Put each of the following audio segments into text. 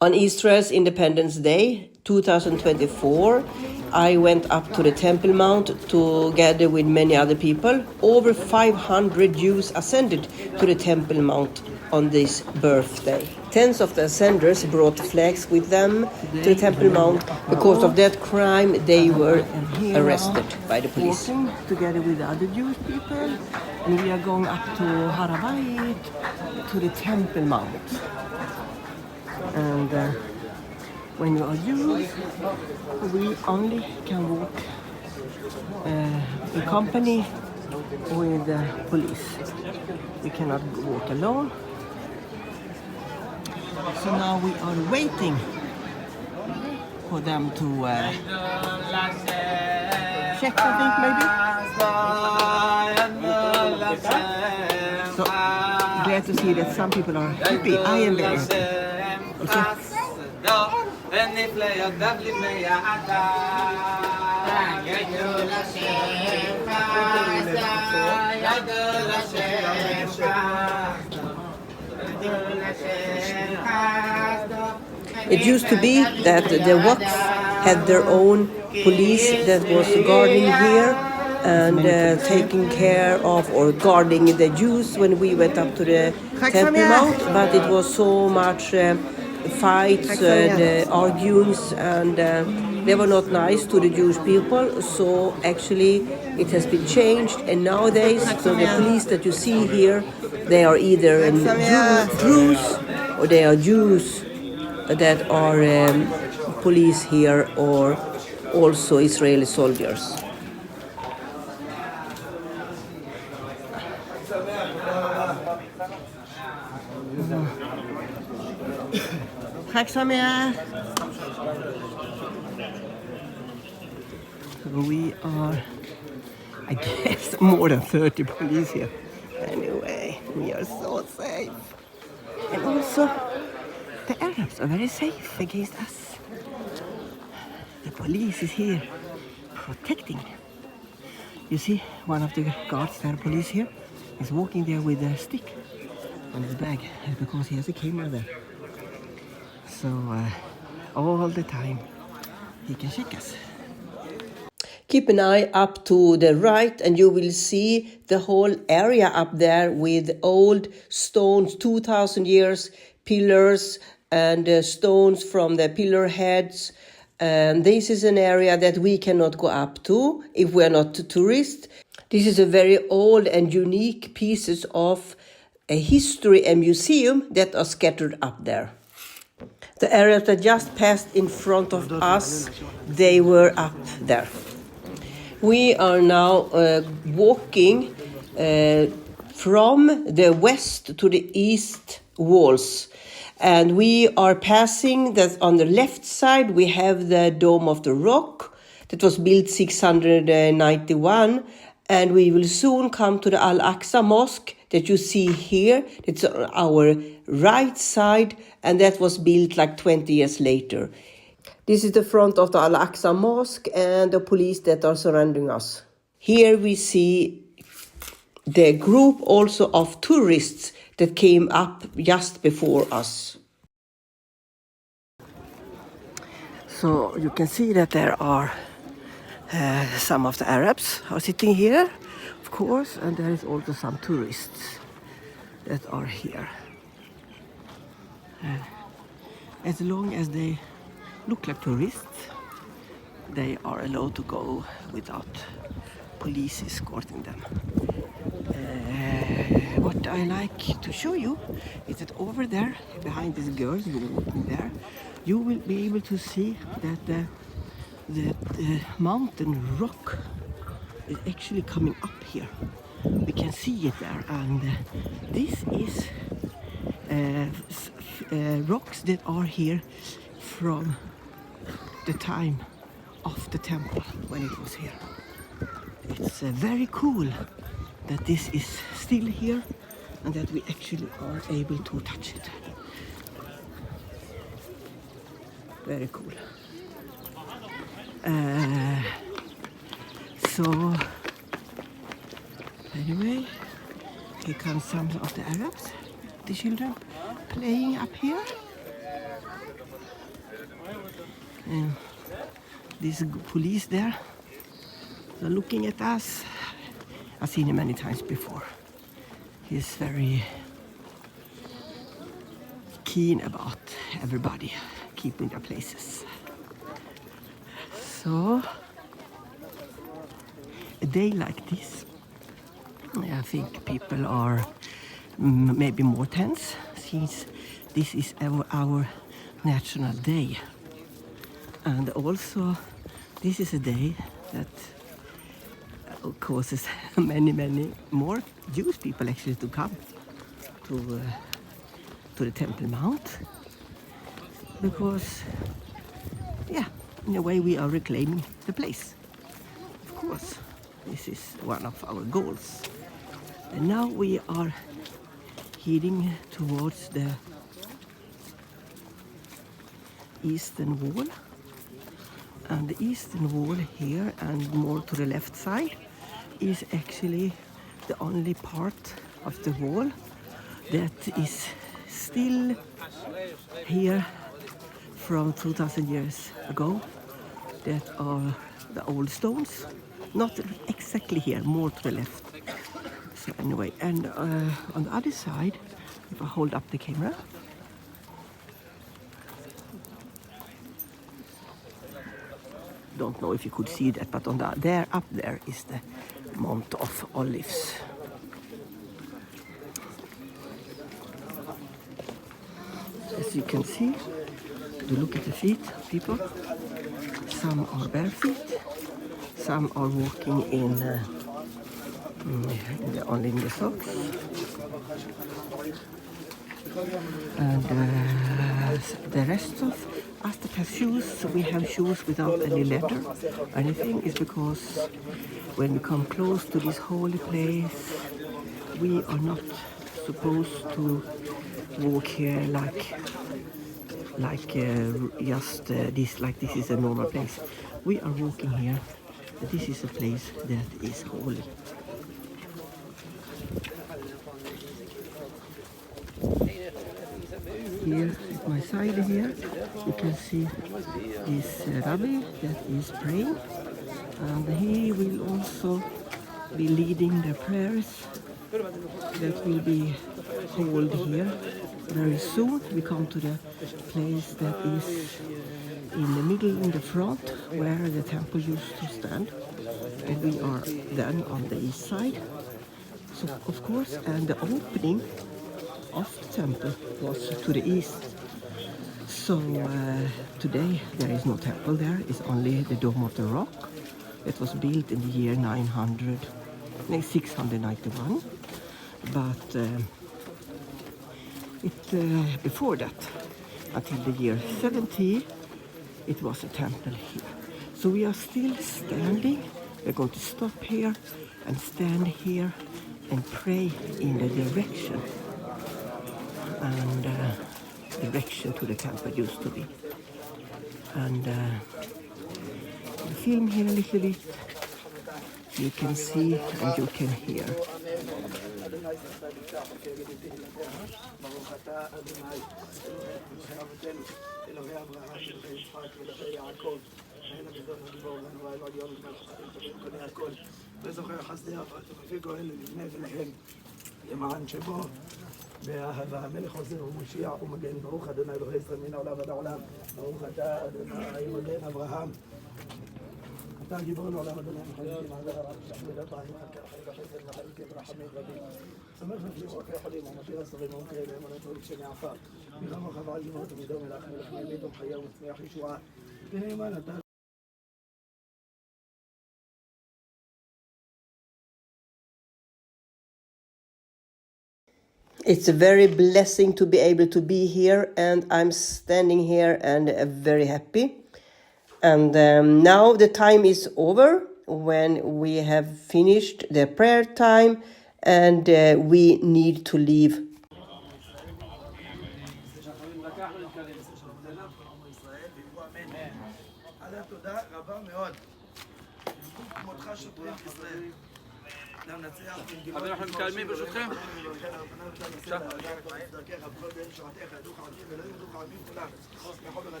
On Israel's Independence Day, 2024, I went up to the Temple Mount together with many other people. Over 500 Jews ascended to the Temple Mount on this birthday. Tens of the ascenders brought flags with them to the Temple Mount. Because of that crime, they were arrested by the police. Walking together with the other Jewish people, and we are going up to Har HaBayit, to the Temple Mount. And when you are Jews, we only can walk in company with the police. We cannot walk alone. So now we are waiting for them to check, I think, maybe. So glad to see that some people are happy. I am very happy. It used to be that the Waqf had their own police that was guarding here and taking care of or guarding the Jews when we went up to the Temple Mount, but it was so much fights and arguments, and they were not nice to the Jewish people. So actually it has been changed, and nowadays so the police that you see here, they are either Druze or they are Jews that are police here, or also Israeli soldiers. Tack Samia. We are, I guess, more than 30 police here. Anyway, we are so safe. And also, the Arabs are very safe against us. The police is here protecting. You see, one of the guards, the police here, is walking there with a stick on his bag because he has a camera there. So all the time he can check us. Keep an eye up to the right and you will see the whole area up there with old stones, 2,000 years, pillars and stones from the pillar heads. And this is an area that we cannot go up to if we are not tourists. This is a very old and unique pieces of a history and museum that are scattered up there. The areas that just passed in front of us, they were up there. We are now walking from the west to the east walls. And we are passing that on the left side, we have the Dome of the Rock that was built 691. And we will soon come to the Al-Aqsa Mosque that you see here. It's on our right side, and that was built like 20 years later. This is the front of the Al-Aqsa Mosque and the police that are surrounding us. Here we see the group also of tourists that came up just before us. So you can see that there are some of the Arabs are sitting here, of course, and there is also some tourists that are here. As long as they look like tourists, they are allowed to go without police escorting them. What I like to show you is that over there, behind these girls walking there, you will be able to see that the mountain rock is actually coming up here. We can see it there, and this is rocks that are here from the time of the temple when it was here. It's very cool that this is still here and that we actually are able to touch it. Very cool. So anyway, here come some of the Arabs, the children playing up here. This police there, they're looking at us. I've seen him many times before. He's very keen about everybody keeping their places. So, a day like this, I think people are maybe more tense since this is our national day. And also, this is a day that causes many more Jewish people actually to come to the Temple Mount, because, yeah, in a way we are reclaiming the place. Of course, this is one of our goals. And now we are heading towards the eastern wall. And the eastern wall here, and more to the left side, is actually the only part of the wall that is still here from 2,000 years ago. That are the old stones, not exactly here, more to the left. So anyway, and on the other side, if I hold up the camera, don't know if you could see that, but on the up there is the Mount of Olives. As you can see, you look at the feet of people. Some are bare feet, some are walking only in the socks. And the rest of us that have shoes, so we have shoes without any leather or anything, is because when we come close to this holy place, we are not supposed to walk here like this is a normal place. We are walking here. This is a place that is holy. Here at my side here, you can see this rabbi that is praying, and he will also be leading the prayers that will be held here very soon. We come to the place that is in the middle, in the front, where the temple used to stand, and we are then on the east side. So of course, and the opening of the temple was to the east. So today there is no temple there, it's only the Dome of the Rock. It was built in the year 691, but before that, until the year 70, it was a temple here. So we are still standing. We're going to stop here and stand here and pray in the direction to the temple used to be. And film here a little bit. You can see and you can hear. באהבה המלך עוזר ומושיע ומגן ברוך אדוני אלוהי ישראל מן העולם ועד העולם ברוך אתה אדוני מגן אברהם אתה גיבור לעולם אדוני מחלקים על הרב שחמד הפעמים חלקי החלק החסד וחלקי ברחמים רבים שמח נפליחו אחרי חולים ומתיר הסורים ומקרב ואמונות ולפשני עפר מלחם וחבל גמרות ומדום מלך מלך מלך ומחיה ומצמיח ישועה ונאמן אתה It's a very blessing to be able to be here, and I'm standing here and very happy. And now the time is over when we have finished the prayer time, and we need to leave. אבל אנחנו מתקדמים ברשותכם.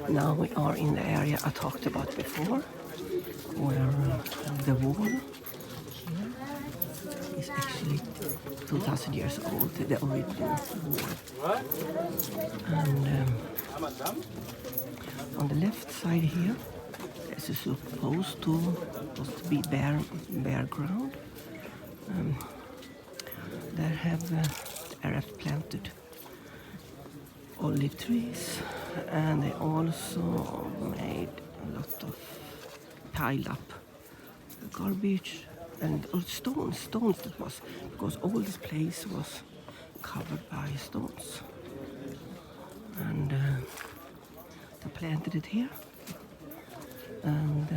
Now we are in the area I talked about before, where the wall is actually 2,000 years old, the original wall. And on the left side here, this is supposed to be bare ground. There have Arabs planted olive trees, and they also made a lot of piled up garbage and stones that was, because all this place was covered by stones. And they planted it here. And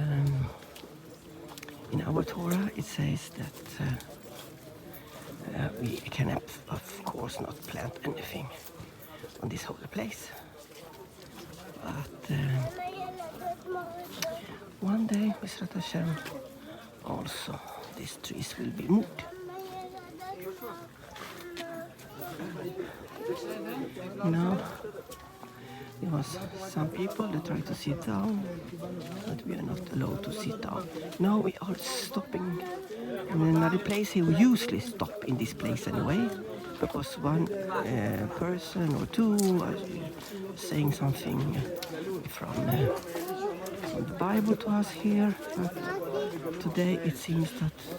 in our Torah it says that we can of course not plant anything on this holy place. But one day, Mizrat Hashem, also these trees will be moved. Now, there was some people that try to sit down, but we are not allowed to sit down. Now we are stopping in another place here. We usually stop in this place anyway, because one person or two are saying something from the Bible to us here, but today it seems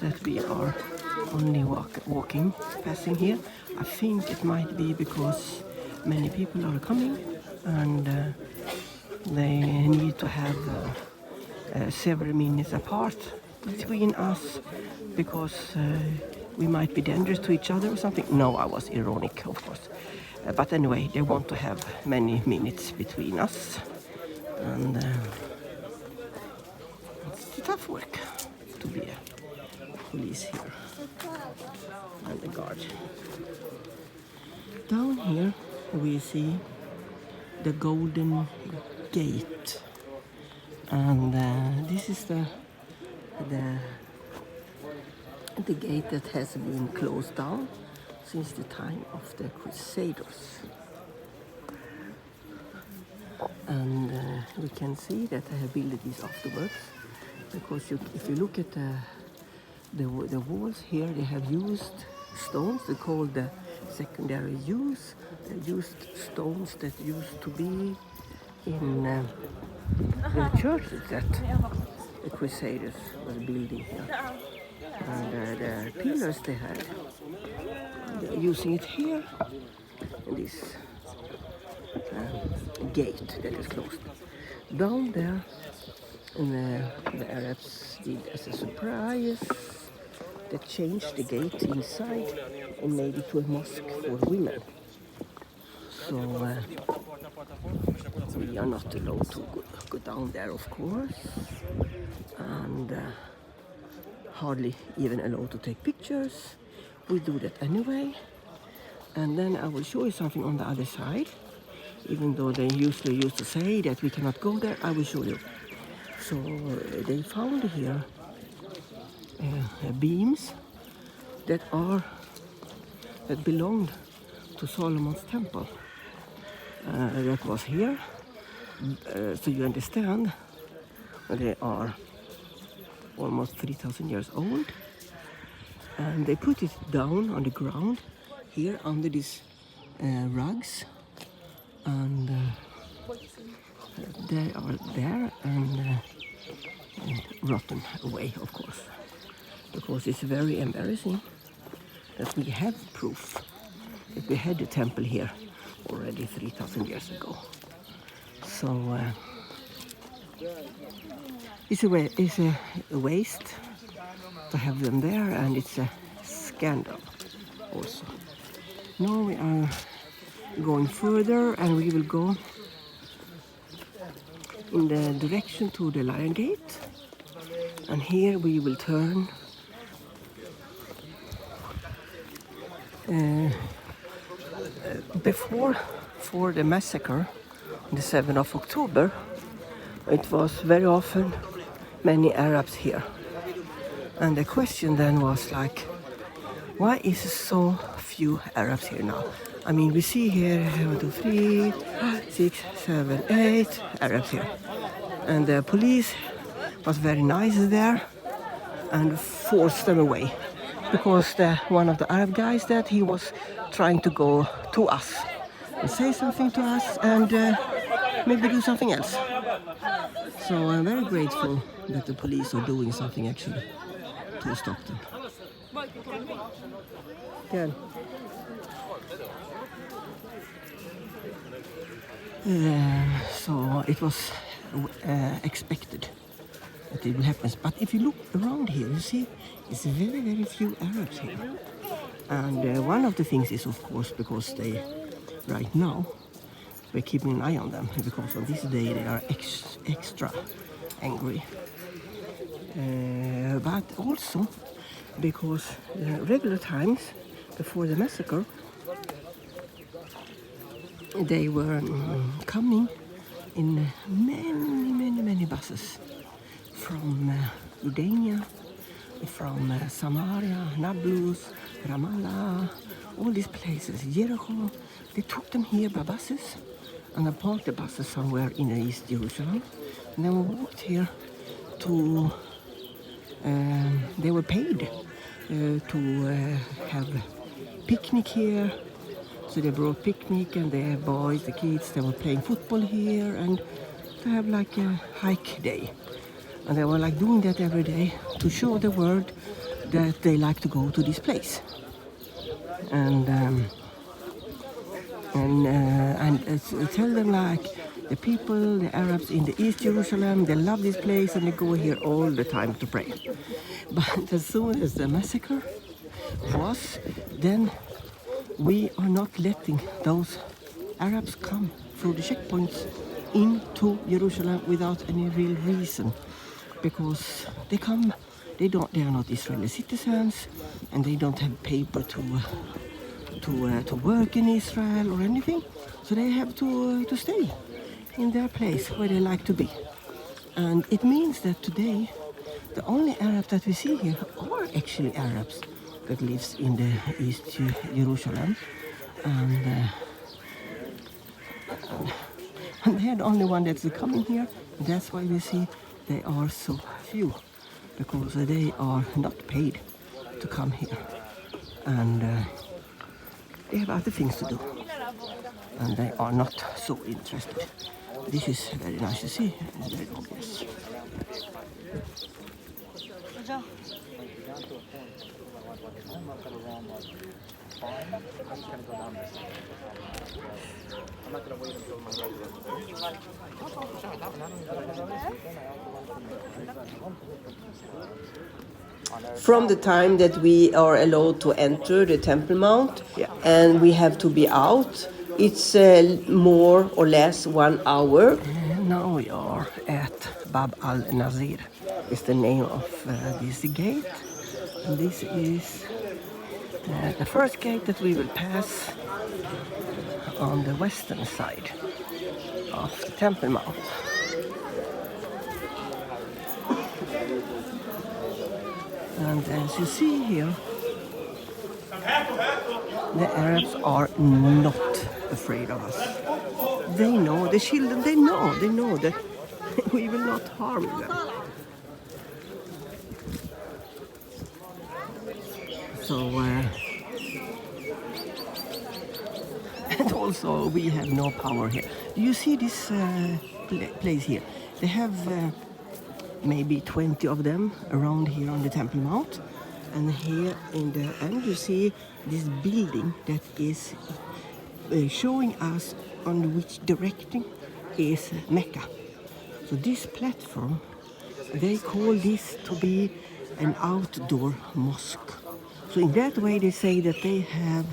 that we are only walking, passing here. I think it might be because many people are coming and they need to have several minutes apart between us, because we might be dangerous to each other or something. No, I was ironic, of course. But anyway, they want to have many minutes between us. And it's tough work to be a police here and a guard. Down here we see the Golden Gate. And this is the gate that has been closed down since the time of the Crusaders. And we can see that they have built this afterwards, because if you look at the walls here, they have used stones. They call the secondary use. They used stones that used to be in the churches that the Crusaders were building here. And the pillars they had, they're using it here in this gate that is closed. Down there, the Arabs did as a surprise, they changed the gate inside and made it to a mosque for women. So we are not allowed to go down there, of course, and hardly even allowed to take pictures. We do that anyway. And then I will show you something on the other side. Even though they usually used to say that we cannot go there, I will show you. So they found here beams that belonged to Solomon's temple. That was here. So you understand, they are almost 3,000 years old. And they put it down on the ground here under these rugs. And they are there and rotten away, of course, because it's very embarrassing that we have proof that we had the temple here already 3,000 years ago. So it's a waste to have them there, and it's a scandal also. Now we are going further, and we will go in the direction to the Lion Gate, and here we will turn before for the massacre, the 7th of October, it was very often many Arabs here. And the question then was like, why is so few Arabs here now? I mean, we see here 1, 2, 3, 6, 7, 8 Arabs here. And the police was very nice there and forced them away. Because one of the Arab guys that he was trying to go to us and say something to us and maybe do something else. So I'm very grateful that the police are doing something actually to stop them. Again. So it was expected that it will happen. But if you look around here, you see it's very, very few Arabs here. And one of the things is, of course, because they, right now, we're keeping an eye on them, because on this day they are extra angry. But also because regular times, before the massacre, they were coming in many buses from Jordania, from Samaria, Nablus, Ramallah, all these places, Jericho. They took them here by buses and they parked the buses somewhere in East Jerusalem. And then we walked here to, they were paid to have picnic here. So they brought picnic and the boys, the kids, they were playing football here and to have like a hike day. And they were like doing that every day to show the world that they like to go to this place. And tell them like the people, the Arabs in the East Jerusalem, they love this place and they go here all the time to pray. But as soon as the massacre was, then we are not letting those Arabs come through the checkpoints into Jerusalem without any real reason. Because they come, they are not Israeli citizens, and they don't have paper to work in Israel or anything. So they have to stay in their place where they like to be. And it means that today, the only Arabs that we see here are actually Arabs that lives in the East Jerusalem. And they're the only one that's coming here. That's why we see they are so few, because they are not paid to come here. And they have other things to do. And they are not so interested. This is very nice to see. It's very obvious. From the time that we are allowed to enter the Temple Mount, and we have to be out, it's more or less 1 hour. Now we are at Bab al-Nazir. It's the name of this gate. And this is the first gate that we will pass on the western side of the Temple Mount. And as you see here, the Arabs are not afraid of us. They know, the children, they know that we will not harm them. So, and also we have no power here. Do you see this place here? They have maybe 20 of them around here on the Temple Mount. And here in the end you see this building that is showing us on which direction is Mecca. So this platform, they call this to be an outdoor mosque. So in that way they say that they have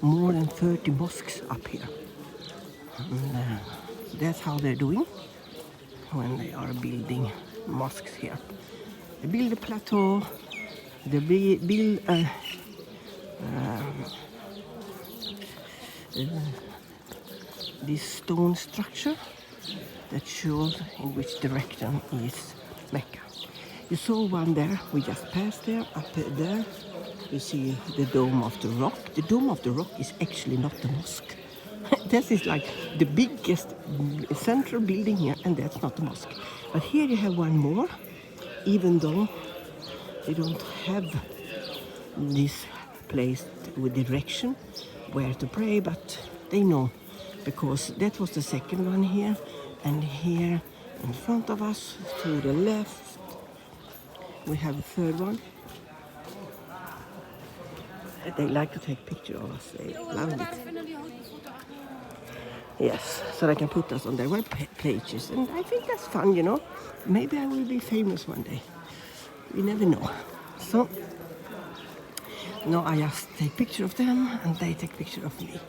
more than 30 mosques up here. And that's how they're doing when they are building mosques here. They build a plateau, they build this stone structure that shows in which direction is Mecca. You saw one there, we just passed there, up there. You see the Dome of the Rock. The Dome of the Rock is actually not the mosque. This is like the biggest central building here, and that's not the mosque. But here you have one more, even though they don't have this place with direction where to pray, but they know, because that was the second one here, and here in front of us to the left we have a third one. They like to take pictures of us, they love it. Yes, so they can put us on their web pages, and I think that's fun, you know. Maybe I will be famous one day. You never know. So now I just take picture of them, and they take picture of me.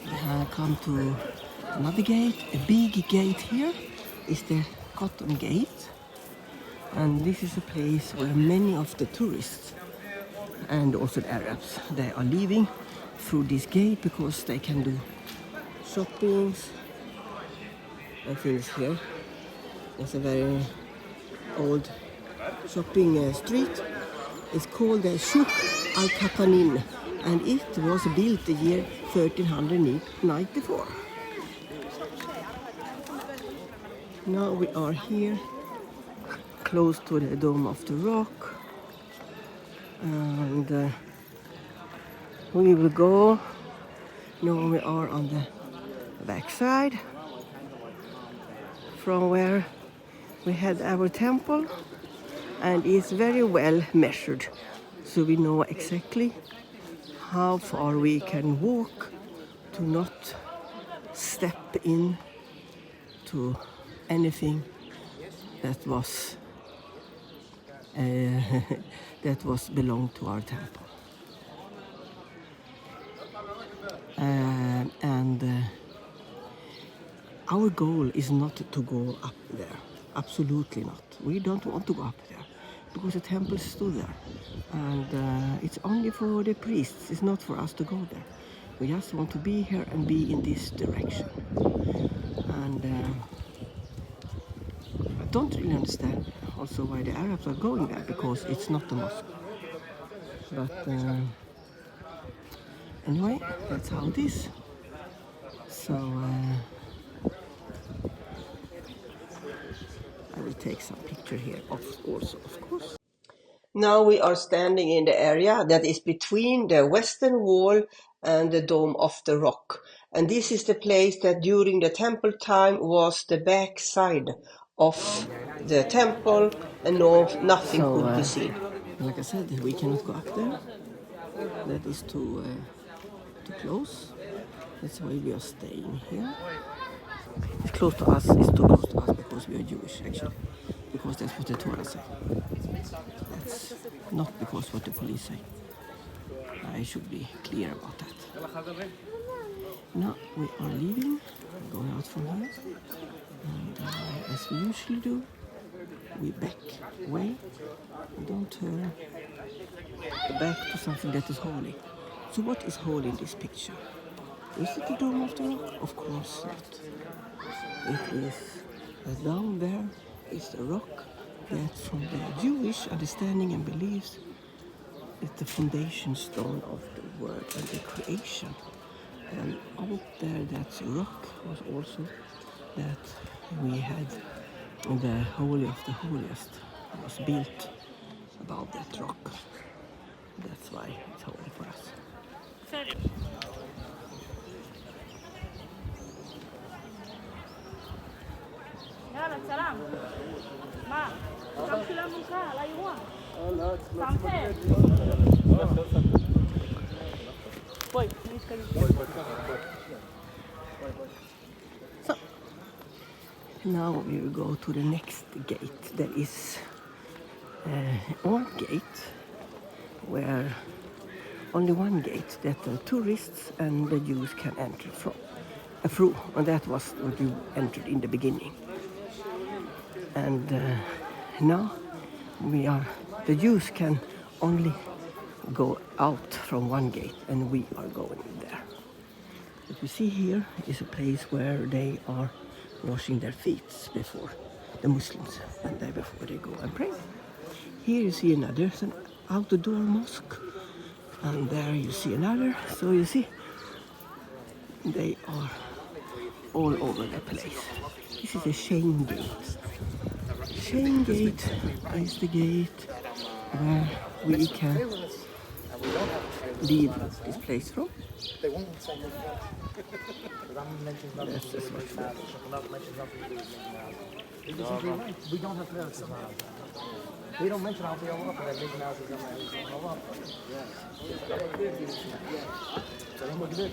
We come to another gate. A big gate here is the Cotton Gate, and this is a place where many of the tourists and also the Arabs, they are leaving through this gate because they can do shoppings and things here. It's a very old shopping street. It's called the Souk Al-Qatanin, and it was built the year 1394. Now we are here close to the Dome of the Rock, and we will go. Now we are on the back side from where we had our temple, and it's very well measured, so we know exactly how far we can walk to not step in to anything that was belonged to our temple. Our goal is not to go up there. Absolutely not. We don't want to go up there because the temple is still there, and it's only for the priests. It's not for us to go there. We just want to be here and be in this direction. And I don't really understand also why the Arabs are going there, because it's not a mosque. But anyway, that's how it is. So I will take some picture here also, of course. Now we are standing in the area that is between the Western Wall and the Dome of the Rock. And this is the place that during the temple time was the back side of the temple, and nothing could be seen. Like I said, we cannot go up there. That is too close. That's why we are staying here. It's close to us. It's too close to us because we are Jewish, actually. Because that's what the Torah say. That's not because what the police say. I should be clear about that. Now we are leaving, going out from here, and as we usually do, we back away. We don't turn back to something that is holy. So what is holy in this picture? Is it the Dome of the Rock? Of course not. It is down there is the rock that, from the Jewish understanding and beliefs, is the foundation stone of the world and the creation. And out there, that rock was also that we had the Holy of the Holiest was built above that rock. That's why it's holy for us. يلا سلام ما كم كيلو من كا لا يوان سامتين So now we will go to the next gate. There is one gate where only one gate that the tourists and the Jews can enter through, and that was what you entered in the beginning. And now the Jews can only go out from one gate, and we are going there. What you see here is a place where they are washing their feet before the Muslims, and before they go and pray. Here you see another, it's an outdoor mosque, and there you see another. So you see, they are all over the place. This is a Shane Gate. Shane Gate is the gate where we can leave this place from. They won't say nothing. Because I'm mentioning nothing. That's just what We don't have clearance. We don't mention our PR work, but Mickey Mouse is on my So then we're good.